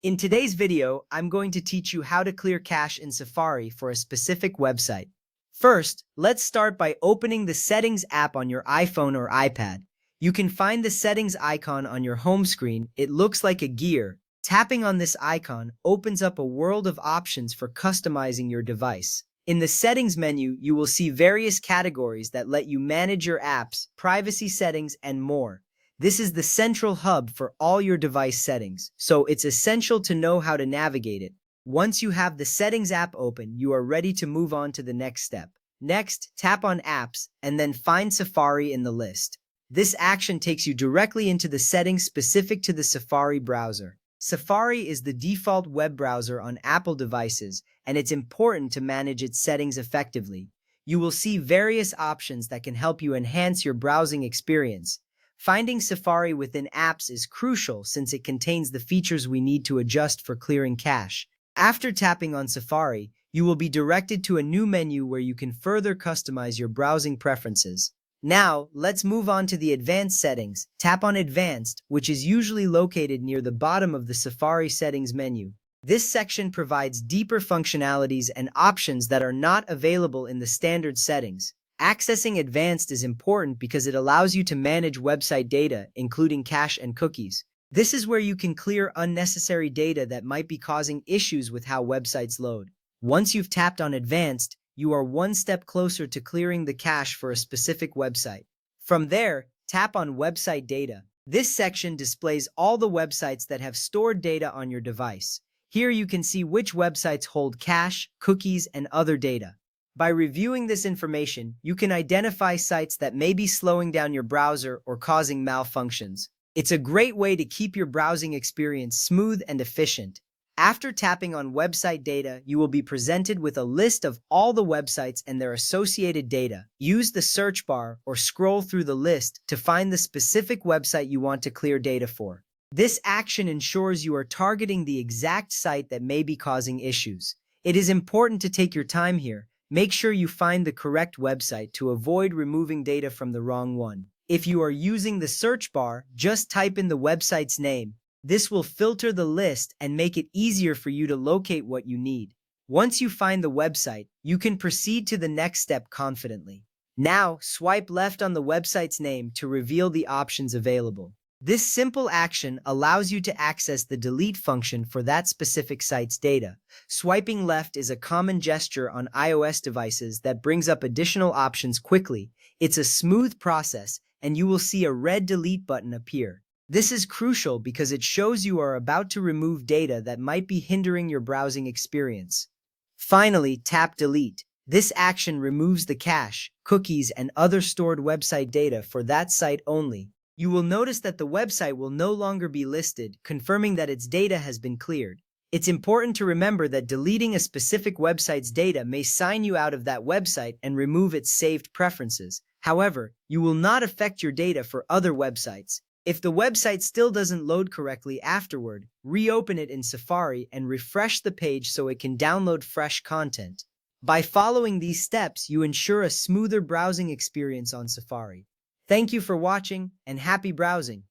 In today's video, I'm going to teach you how to clear cache in Safari for a specific website. First, let's start by opening the Settings app on your iPhone or iPad. You can find the Settings icon on your home screen. It looks like a gear. Tapping on this icon opens up a world of options for customizing your device. In the Settings menu, you will see various categories that let you manage your apps, privacy settings, and more. This is the central hub for all your device settings, so it's essential to know how to navigate it. Once you have the Settings app open, you are ready to move on to the next step. Next, tap on Apps and then find Safari in the list. This action takes you directly into the settings specific to the Safari browser. Safari is the default web browser on Apple devices, and it's important to manage its settings effectively. You will see various options that can help you enhance your browsing experience. Finding Safari within apps is crucial since it contains the features we need to adjust for clearing cache. After tapping on Safari, you will be directed to a new menu where you can further customize your browsing preferences. Now, let's move on to the Advanced settings. Tap on Advanced, which is usually located near the bottom of the Safari settings menu. This section provides deeper functionalities and options that are not available in the standard settings. Accessing Advanced is important because it allows you to manage website data, including cache and cookies. This is where you can clear unnecessary data that might be causing issues with how websites load. Once you've tapped on Advanced, you are one step closer to clearing the cache for a specific website. From there, tap on Website Data. This section displays all the websites that have stored data on your device. Here you can see which websites hold cache, cookies, and other data. By reviewing this information, you can identify sites that may be slowing down your browser or causing malfunctions. It's a great way to keep your browsing experience smooth and efficient. After tapping on Website Data, you will be presented with a list of all the websites and their associated data. Use the search bar or scroll through the list to find the specific website you want to clear data for. This action ensures you are targeting the exact site that may be causing issues. It is important to take your time here. Make sure you find the correct website to avoid removing data from the wrong one. If you are using the search bar, just type in the website's name. This will filter the list and make it easier for you to locate what you need. Once you find the website, you can proceed to the next step confidently. Now, swipe left on the website's name to reveal the options available. This simple action allows you to access the delete function for that specific site's data. Swiping left is a common gesture on iOS devices that brings up additional options quickly. It's a smooth process, and you will see a red delete button appear. This is crucial because it shows you are about to remove data that might be hindering your browsing experience. Finally, tap Delete. This action removes the cache, cookies, and other stored website data for that site only. You will notice that the website will no longer be listed, confirming that its data has been cleared. It's important to remember that deleting a specific website's data may sign you out of that website and remove its saved preferences. However, you will not affect your data for other websites. If the website still doesn't load correctly afterward, reopen it in Safari and refresh the page so it can download fresh content. By following these steps, you ensure a smoother browsing experience on Safari. Thank you for watching, and happy browsing!